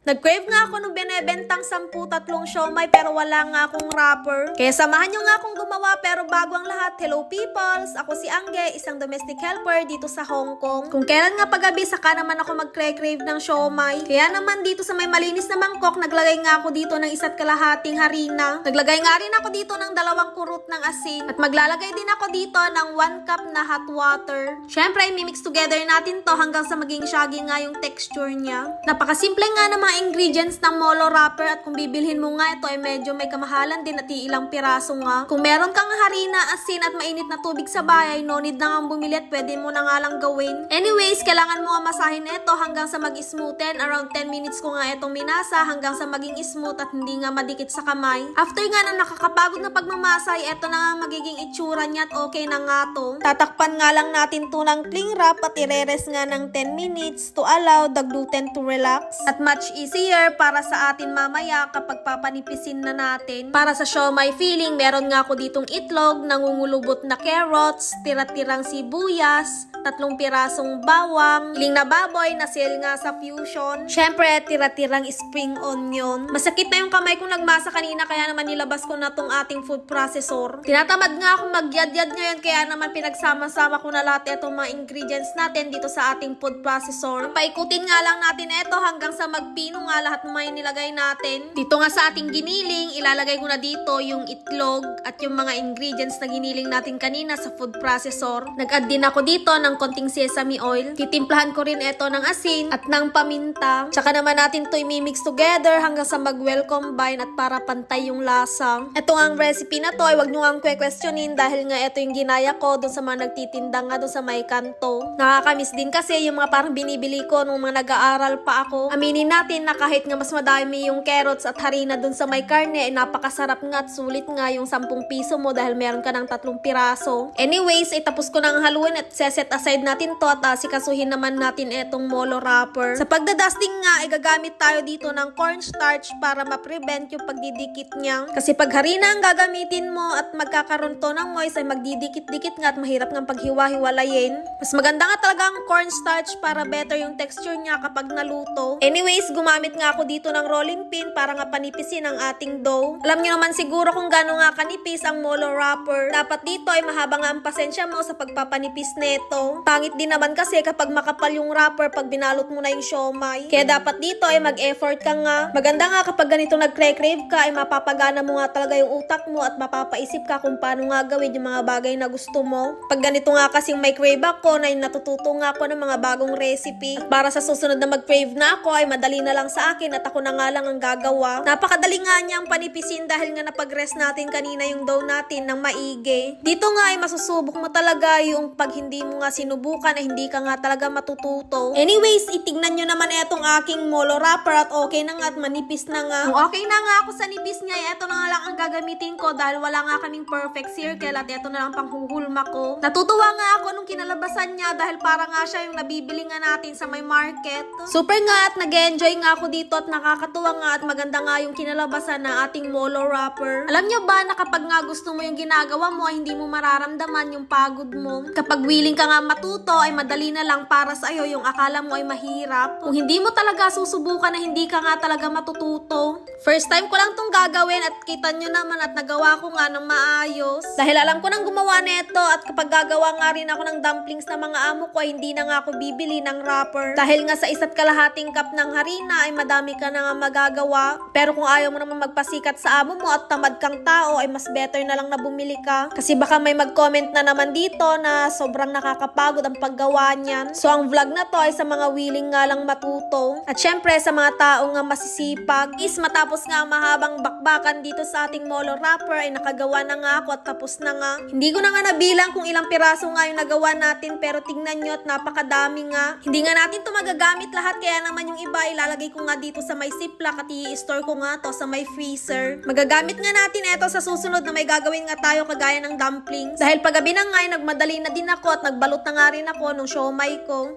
Nag-crave nga ako nung binebentang 10-3 siomai pero wala nga akong wrapper. Kaya samahan nyo nga akong gumawa pero bago ang lahat, hello peoples! Ako si Angge, isang domestic helper dito sa Hong Kong. Kung kailan nga paggabi, saka naman ako mag-crave ng siomai. Kaya naman dito sa may malinis na mangkok, naglagay nga ako dito ng 1 kalahating harina. Naglagay nga rin ako dito ng 2 kurot ng asin. At maglalagay din ako dito ng 1 cup na hot water. Syempre, imimix together natin to hanggang sa maging shaggy nga yung texture niya. Napakasimple nga naman ingredients ng molo wrapper at kung bibilhin mo nga ito ay medyo may kamahalan din at ilang piraso nga. Kung meron kang harina, asin at mainit na tubig sa bahay, no need na nga bumili at pwede mo na nga lang gawin. Anyways, kailangan mo nga masahin ito hanggang sa mag-smoothen. Around 10 minutes ko nga itong minasa hanggang sa maging smooth at hindi nga madikit sa kamay. After nga ng nakakapagod na pagmamasay, ito na nga magiging itsura niya at okay na nga to. Tatakpan nga lang natin to ng cling wrap at ire-rest nga ng 10 minutes to allow the gluten to relax. At much easier para sa atin mamaya kapag papanipisin na natin. Para sa siomai filling, meron nga ako ditong itlog, nangungulubot na carrots, tira-tirang sibuyas, 3 pirasong bawang, iling na baboy na sale nga sa Fusion. Syempre, tira-tirang spring onion. Masakit na yung kamay kong nagmasa kanina kaya naman nilabas ko na tong ating food processor. Tinatamad nga akong magyad-yad ngayon kaya naman pinagsama-sama ko na lahat itong mga ingredients natin dito sa ating food processor. Paikutin nga lang natin ito hanggang sa magpino nga lahat ng mga nilagay natin. Dito nga sa ating giniling, ilalagay ko na dito yung itlog at yung mga ingredients na giniling natin kanina sa food processor. Nag-add din ako dito ng konting sesame oil. Titimplahan ko rin ito ng asin at ng paminta. Tsaka naman natin to i-mix together hanggang sa mag-well combine at para pantay yung lasa. Ito ang recipe na to ay wag nyo nga questionin dahil nga ito yung ginaya ko dun sa mga nagtitinda nga dun sa may kanto. Nakakamiss din kasi yung mga parang binibili ko nung mga nag-aaral pa ako. Aminin natin na kahit nga mas madami yung carrots at harina dun sa may karne, ay napakasarap nga at sulit nga yung 10 piso mo dahil meron ka ng 3 piraso. Anyways, tapos ko nang haluin at set aside natin to at asikasuhin naman natin etong molo wrapper. Sa pagdadusting nga, ay gagamit tayo dito ng cornstarch para ma-prevent yung pagdidikit niya. Kasi pag harina ang gagamitin mo at magkakaroon to ng moist, ay magdidikit-dikit nga at mahirap ng paghiwa-hiwalayin. Mas maganda nga talaga ang cornstarch para better yung texture niya kapag naluto. Anyways, gumamit nga ako dito ng rolling pin para nga panipisin ang ating dough. Alam niyo naman siguro kung gaano nga kanipis ang molo wrapper. Dapat dito ay mahaba nga ang pasensya mo sa pagpapanipis neto. Pangit din naman kasi kapag makapal yung wrapper pag binalot mo na yung siomai. Kaya dapat dito ay mag-effort ka nga. Maganda nga kapag ganito nag-crave ka ay mapapagana mo nga talaga yung utak mo at mapapaisip ka kung paano nga gawin yung mga bagay na gusto mo. Pag ganito nga kasing may crave ako na natututo nga ako ng mga bagong recipe. At para sa susunod na mag-crave na ako ay madali na lang sa akin at ako na nga lang ang gagawa. Napakadali nga niyang panipisin dahil nga napag-rest natin kanina yung dough natin ng maigi. Dito nga ay masusubok mo talaga yung pag hindi mo nga sinubukan ay hindi ka nga talaga matututo. Anyways, itignan nyo naman etong aking molo wrapper at okay na nga at manipis na nga. Kung okay na nga ako sa nipis niya, eto na nga lang ang gagamitin ko dahil wala nga kaming perfect circle at eto na lang panghuhulma ko. Natutuwa nga ako nung kinalabasan niya dahil para nga siya yung nabibili nga natin sa may market. Super nga at nag-enjoy nga ako dito at nakakatuwa nga at maganda nga yung kinalabasan ng ating molo wrapper. Alam nyo ba na kapag nga gusto mo yung ginagawa mo ay hindi mo mararamdaman yung pagod mo. Kapag willing ka nga matuto ay madali na lang para sa iyo yung akala mo ay mahirap. Kung hindi mo talaga susubukan na hindi ka nga talaga matututo. First time ko lang tong gagawin at kita nyo naman at nagawa ko nga ng maayos. Dahil alam ko nang gumawa nito at kapag gagawa nga rin ako ng dumplings na mga amo ko ay hindi na nga ako bibili ng wrapper. Dahil nga sa 1 kalahating cup ng harina ay madami ka na nga magagawa. Pero kung ayaw mo naman magpasikat sa amo mo at tamad kang tao ay mas better na lang na bumili ka. Kasi baka may mag-comment na naman dito na sobrang nakakapagod ang paggawa niyan. So ang vlog na to ay sa mga willing nga lang matuto. At syempre sa mga taong nga masisipag. Is matapos nga mahabang bakbakan dito sa ating molo wrapper ay nakagawa na nga ako at tapos na nga. Hindi ko na nga nabilang kung ilang piraso nga yung nagawa natin pero tingnan nyo at napakadami nga. Hindi nga natin to magagamit lahat kaya naman yung iba ilalagay ko nga dito sa may ziplock at i-store ko nga to sa may freezer. Magagamit nga natin ito sa susunod na may gagawin nga tayo kagaya ng dumplings. Dahil paggabi na nga ay nagmadali na din ako at nagbalot na nga rin ako nung siomai ko.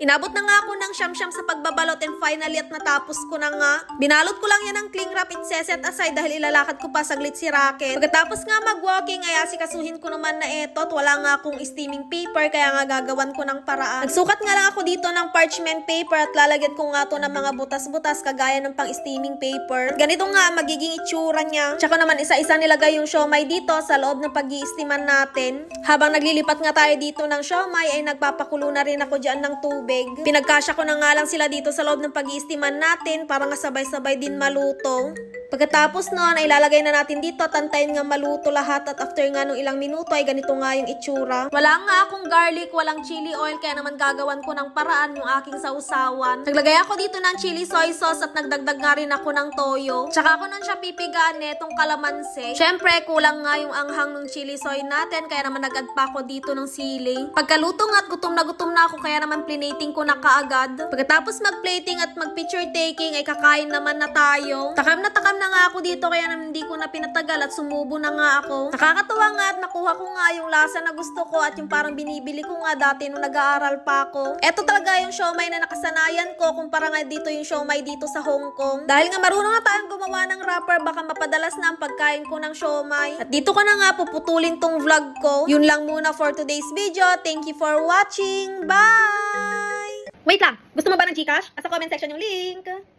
Inabot na nga ako ng siyam-siyam sa pagbabalot and finally at natapos ko na nga. Binalot ko lang yan ng cling wrap, set aside dahil ilalakad ko pa saglit si Rocket. Pagkatapos nga mag-walking ay asikasuhin ko naman na eto at wala nga akong steaming paper kaya nga gagawan ko ng paraan. Nagsukat nga lang ako dito ng parchment paper at lalagyan ko nga to ng mga butas-butas kagaya ng pang steaming paper. At ganito nga magiging itsura niya. Tsaka naman isa-isa nilagay yung siomay dito sa loob ng pag-i-steaman natin. Habang naglilipat nga tayo dito ng siomay ay nagpapakulo na rin ako dyan ng tubig. Pinagkasya ko na nga lang sila dito sa loob ng pag-i-steaman natin para nga sabay-sabay din maluto. Pagkatapos nun ay lalagay na natin dito at antayin nga maluto lahat at after nga nung ilang minuto ay ganito nga yung itsura. Wala nga akong garlic, walang chili oil kaya naman gagawan ko ng paraan yung aking sausawan. Naglagay ako dito ng chili soy sauce at nagdagdag nga rin ako ng toyo. Tsaka ako nun siya pipigaan netong kalamansi. Syempre kulang nga yung anghang ng chili soy natin kaya naman nag-add pa ako dito ng sili. Pagkaluto nga at gutom na ako kaya naman plinating ko na kaagad. Pagkatapos mag-plating at mag-picture taking ay kakain naman na tayo. Takam na nga ako dito kaya naman hindi ko na pinatagal at sumubo na nga ako. Nakakatuwa nga at nakuha ko nga yung lasa na gusto ko at yung parang binibili ko nga dati nung nag-aaral pa ako. Eto talaga yung siomay na nakasanayan ko kumpara nga dito yung siomay dito sa Hong Kong. Dahil nga marunong na tayong gumawa ng wrapper baka mapadalas na ang pagkain ko ng siomay. At dito ko na nga puputulin tong vlog ko. Yun lang muna for today's video. Thank you for watching. Bye! Wait lang! Gusto mo ba ng Gcash? Sa comment section yung link.